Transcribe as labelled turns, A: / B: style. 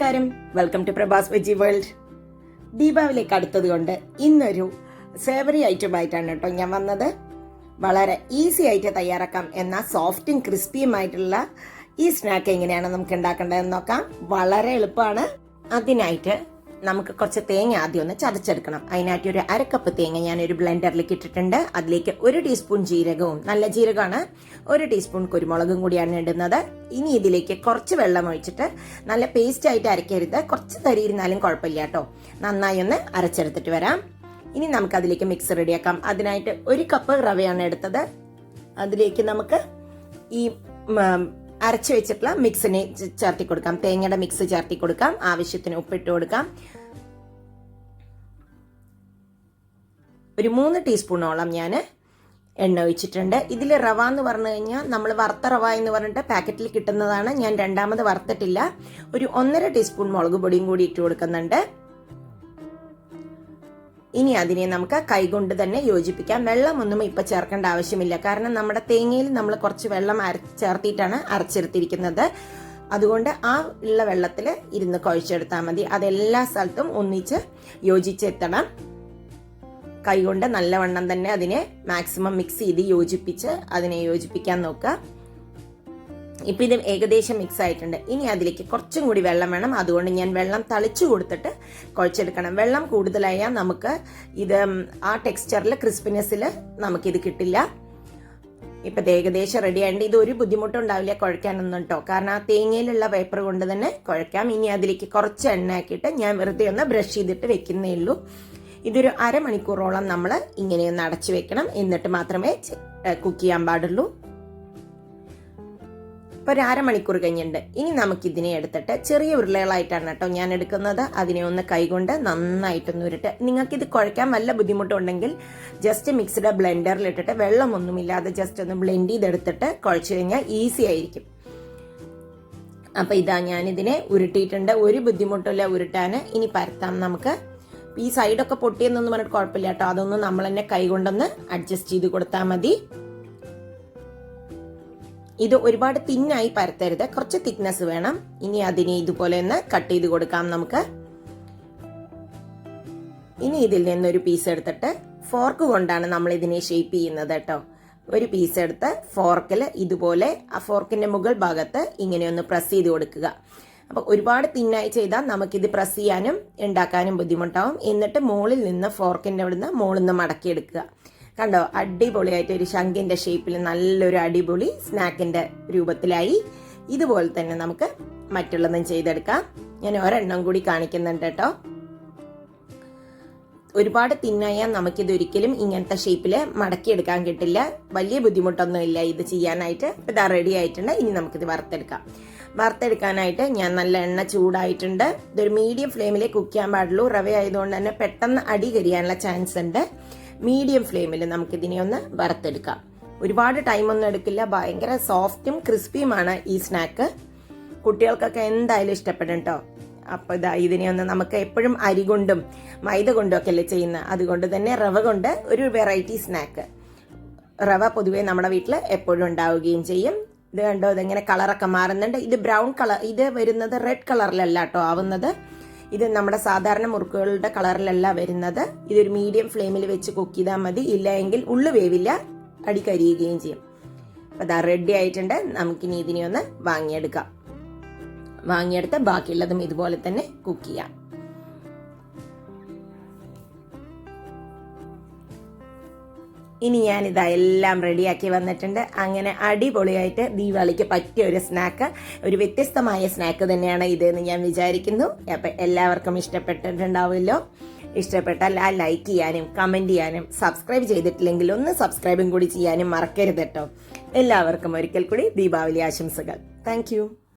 A: നമസ്കാരം, welcome to Prabhas veggie world. ദീപാവലിക്ക് അടുത്തത് കൊണ്ട് ഇന്നൊരു സേവറി ഐറ്റം ആയിട്ടാണ് കേട്ടോ ഞാൻ വന്നത്. വളരെ ഈസി ആയിട്ട് തയ്യാറാക്കാം എന്ന സോഫ്റ്റും ക്രിസ്പിയുമായിട്ടുള്ള ഈ സ്നാക്ക് എങ്ങനെയാണ് നമുക്ക് ഉണ്ടാക്കേണ്ടതെന്ന് നോക്കാം. വളരെ എളുപ്പമാണ്. അതിനായിട്ട് നമുക്ക് കുറച്ച് തേങ്ങ ആദ്യം ഒന്ന് ചതച്ചെടുക്കണം. അതിനായിട്ട് ഒരു അരക്കപ്പ് തേങ്ങ ഞാനൊരു ബ്ലെൻഡറിലേക്ക് ഇട്ടിട്ടുണ്ട്. അതിലേക്ക് 1 ടീസ്പൂൺ ജീരകവും, നല്ല ജീരകമാണ്, 1 ടീസ്പൂൺ കുരുമുളകും കൂടിയാണ് ഇടുന്നത്. ഇനി ഇതിലേക്ക് കുറച്ച് വെള്ളം ഒഴിച്ചിട്ട് നല്ല പേസ്റ്റ് ആയിട്ട് അരക്കരുത്, കുറച്ച് തരിയിരുന്നാലും കുഴപ്പമില്ല കേട്ടോ. നന്നായി ഒന്ന് അരച്ചെടുത്തിട്ട് വരാം. ഇനി നമുക്ക് അതിലേക്ക് മിക്സ് റെഡിയാക്കാം. അതിനായിട്ട് 1 കപ്പ് റവയാണ് എടുത്തത്. അതിലേക്ക് നമുക്ക് ഈ അരച്ചു വെച്ചിട്ടുള്ള മിക്സിനെ ചേർത്തി കൊടുക്കാം. തേങ്ങയുടെ മിക്സ് ചേർത്തി കൊടുക്കാം. ആവശ്യത്തിന് ഉപ്പിട്ട് കൊടുക്കാം. ഒരു 3 ടീസ്പൂണോളം ഞാൻ എണ്ണ ഒഴിച്ചിട്ടുണ്ട്. ഇതിൽ റവ എന്ന് പറഞ്ഞു കഴിഞ്ഞാൽ നമ്മൾ വറുത്ത റവ എന്ന് പറഞ്ഞിട്ട് പാക്കറ്റിൽ കിട്ടുന്നതാണ്. ഞാൻ രണ്ടാമത് വറുത്തിട്ടില്ല. ഒരു 1.5 ടീസ്പൂൺ മുളക് പൊടിയും കൂടി ഇട്ട് കൊടുക്കുന്നുണ്ട്. ഇനി അതിനെ നമുക്ക് കൈകൊണ്ട് തന്നെ യോജിപ്പിക്കാം. വെള്ളമൊന്നും ഇപ്പൊ ചേർക്കേണ്ട ആവശ്യമില്ല. കാരണം നമ്മുടെ തേങ്ങയിൽ നമ്മൾ കുറച്ച് വെള്ളം ചേർത്തിട്ടാണ് അരച്ചെടുത്തിരിക്കുന്നത്. അതുകൊണ്ട് ആ ഉള്ള വെള്ളത്തിൽ ഇരുന്ന് കുഴച്ചെടുത്താൽ മതി. അതെല്ലാ സ്ഥലത്തും ഒന്നിച്ച് യോജിച്ചെത്തണം. കൈകൊണ്ട് നല്ലവണ്ണം തന്നെ അതിനെ മാക്സിമം മിക്സ് ചെയ്ത് യോജിപ്പിച്ച് അതിനെ യോജിപ്പിക്കാൻ നോക്കുക. ഇപ്പൊ ഇത് ഏകദേശം മിക്സ് ആയിട്ടുണ്ട്. ഇനി അതിലേക്ക് കുറച്ചും കൂടി വെള്ളം വേണം. അതുകൊണ്ട് ഞാൻ വെള്ളം തളിച്ചു കൊടുത്തിട്ട് കുഴച്ചെടുക്കണം. വെള്ളം കൂടുതലായാൽ നമുക്ക് ഇത് ആ ടെക്സ്ചറിൽ ക്രിസ്പിനെസ്സിൽ നമുക്കിത് കിട്ടില്ല. ഇപ്പൊ ഏകദേശം റെഡി ആയിട്ട് ഇത് ഒരു ബുദ്ധിമുട്ടും ഉണ്ടാവില്ല കുഴക്കാനൊന്നും കേട്ടോ. കാരണം ആ തേങ്ങയിലുള്ള പേപ്പർ കൊണ്ട് തന്നെ കുഴക്കാം. ഇനി അതിലേക്ക് കുറച്ച് എണ്ണ ആക്കിയിട്ട് ഞാൻ വെറുതെ ഒന്ന് ബ്രഷ് ചെയ്തിട്ട് വെക്കുന്നേ ഉള്ളൂ. ഇതൊരു അരമണിക്കൂറോളം നമ്മൾ ഇങ്ങനെയൊന്ന് അടച്ചു വെക്കണം. എന്നിട്ട് മാത്രമേ കുക്ക് ചെയ്യാൻ പാടുള്ളൂ. ഇപ്പൊ ഒരു അരമണിക്കൂർ കഴിഞ്ഞിട്ടുണ്ട്. ഇനി നമുക്കിതിനെ എടുത്തിട്ട് ചെറിയ ഉരുളകളായിട്ടാണ് കേട്ടോ ഞാൻ എടുക്കുന്നത്. അതിനെ ഒന്ന് കൈകൊണ്ട് നന്നായിട്ടൊന്ന് ഉരുട്ട്. നിങ്ങൾക്കിത് കുഴക്കാൻ വല്ല ബുദ്ധിമുട്ടുണ്ടെങ്കിൽ ജസ്റ്റ് മിക്സിയുടെ ബ്ലെൻഡറിൽ ഇട്ടിട്ട് വെള്ളമൊന്നുമില്ലാതെ ജസ്റ്റ് ഒന്ന് ബ്ലെൻഡ് ചെയ്തെടുത്തിട്ട് കുഴച്ചു കഴിഞ്ഞാൽ ഈസി ആയിരിക്കും. അപ്പൊ ഇതാ ഞാനിതിനെ ഉരുട്ടിയിട്ടുണ്ട്. ഒരു ബുദ്ധിമുട്ടില്ല ഉരുട്ടാന്. ഇനി പരത്താം നമുക്ക്. ഈ സൈഡൊക്കെ പൊട്ടിയെന്നൊന്നും പറഞ്ഞിട്ട് കുഴപ്പമില്ല കേട്ടോ. അതൊന്നും നമ്മൾ തന്നെ കൈകൊണ്ടൊന്ന് അഡ്ജസ്റ്റ് ചെയ്ത് കൊടുത്താൽ മതി. ഇത് ഒരുപാട് തിന്നായി പരത്തരുത്, കുറച്ച് തിക്നെസ് വേണം. ഇനി അതിനെ ഇതുപോലെ ഒന്ന് കട്ട് ചെയ്ത് കൊടുക്കാം നമുക്ക്. ഇനി ഇതിൽ നിന്നൊരു പീസ് എടുത്തിട്ട് ഫോർക്ക് കൊണ്ടാണ് നമ്മൾ ഇതിനെ ഷേപ്പ് ചെയ്യുന്നത് കേട്ടോ. ഒരു പീസ് എടുത്ത് ഫോർക്കിൽ ഇതുപോലെ ആ ഫോർക്കിന്റെ മുകൾ ഭാഗത്ത് ഇങ്ങനെ ഒന്ന് പ്രസ് ചെയ്ത് കൊടുക്കുക. അപ്പൊ ഒരുപാട് തിന്നായി ചെയ്താൽ നമുക്കിത് പ്രസ് ചെയ്യാനും ഉണ്ടാക്കാനും ബുദ്ധിമുട്ടാവും. എന്നിട്ട് മുകളിൽ നിന്ന് ഫോർക്കിന്റെ അവിടുന്ന് മുകളിൽ നിന്ന് മടക്കിയെടുക്കുക. കണ്ടോ, അടിപൊളിയായിട്ട് ഒരു ശംഖിന്റെ ഷേപ്പിൽ നല്ലൊരു അടിപൊളി സ്നാക്കിന്റെ രൂപത്തിലായി. ഇതുപോലെ തന്നെ നമുക്ക് മറ്റുള്ളതും ചെയ്തെടുക്കാം. ഞാൻ ഒരെണ്ണം കൂടി കാണിക്കുന്നുണ്ട് കേട്ടോ. ഒരുപാട് തിന്നായാൽ നമുക്കിതൊരിക്കലും ഇങ്ങനത്തെ ഷേപ്പിൽ മടക്കിയെടുക്കാൻ കിട്ടില്ല. വലിയ ബുദ്ധിമുട്ടൊന്നും ഇല്ല ഇത് ചെയ്യാനായിട്ട്. ഇതാ റെഡി ആയിട്ടുണ്ട്. ഇനി നമുക്കിത് വറുത്തെടുക്കാം. വറുത്തെടുക്കാനായിട്ട് ഞാൻ നല്ല എണ്ണ ചൂടായിട്ടുണ്ട്. ഇതൊരു മീഡിയം ഫ്ലെയിമിലേ കുക്ക് ചെയ്യാൻ പാടുള്ളൂ. റവ ആയതുകൊണ്ട് തന്നെ പെട്ടെന്ന് അടി കരിയാനുള്ള ചാൻസ് ഉണ്ട്. മീഡിയം ഫ്ലെയിമിൽ നമുക്കിതിനെ ഒന്ന് വറുത്തെടുക്കാം. ഒരുപാട് ടൈമൊന്നും എടുക്കില്ല. ഭയങ്കര സോഫ്റ്റും ക്രിസ്പിയുമാണ് ഈ സ്നാക്ക്. കുട്ടികൾക്കൊക്കെ എന്തായാലും ഇഷ്ടപ്പെടും കേട്ടോ. അപ്പോൾ ഇതാ ഇതിനെ ഒന്ന് നമുക്ക് എപ്പോഴും അരി കൊണ്ടും മൈദ കൊണ്ടും ഒക്കെ അല്ലേ ചെയ്യുന്നത്. അതുകൊണ്ട് തന്നെ റവ കൊണ്ട് ഒരു വെറൈറ്റി സ്നാക്ക്. റവ പൊതുവെ നമ്മുടെ വീട്ടിൽ എപ്പോഴും ഉണ്ടാവുകയും ചെയ്യും. ഇത് കണ്ടോ, ഇതെങ്ങനെ കളറൊക്കെ മാറുന്നുണ്ട്. ഇത് ബ്രൗൺ കളർ, ഇത് വരുന്നത് റെഡ് കളറിലല്ല കേട്ടോ ആവുന്നത്. ഇത് നമ്മുടെ സാധാരണ മുറുക്കുകളുടെ കളറിലല്ല വരുന്നത്. ഇതൊരു മീഡിയം ഫ്ലെയിമിൽ വെച്ച് കുക്ക് ചെയ്താൽ മതി. ഇല്ല എങ്കിൽ ഉള്ളു വേവില്ല, അടി കരിയുകയും ചെയ്യും. അപ്പൊ അതാ റെഡി ആയിട്ടുണ്ട്. നമുക്കിനി ഇതിനെ ഒന്ന് വാങ്ങിയെടുക്കാം. വാങ്ങിയെടുത്ത് ബാക്കിയുള്ളതും ഇതുപോലെ തന്നെ കുക്ക് ചെയ്യാം. ഇനി ഞാനിതാ എല്ലാം റെഡിയാക്കി വന്നിട്ടുണ്ട്. അങ്ങനെ അടിപൊളിയായിട്ട് ദീപാവലിക്ക് പറ്റിയ ഒരു സ്നാക്ക്, ഒരു വ്യത്യസ്തമായ സ്നാക്ക് തന്നെയാണ് ഇതെന്ന് ഞാൻ വിചാരിക്കുന്നു. അപ്പം എല്ലാവർക്കും ഇഷ്ടപ്പെട്ടിട്ടുണ്ടാവുമല്ലോ. ഇഷ്ടപ്പെട്ടാൽ ആ ലൈക്ക് ചെയ്യാനും കമന്റ് ചെയ്യാനും സബ്സ്ക്രൈബ് ചെയ്തിട്ടില്ലെങ്കിൽ ഒന്ന് സബ്സ്ക്രൈബും കൂടി ചെയ്യാനും മറക്കരുത് കേട്ടോ. എല്ലാവർക്കും ഒരിക്കൽ കൂടി ദീപാവലി ആശംസകൾ. താങ്ക്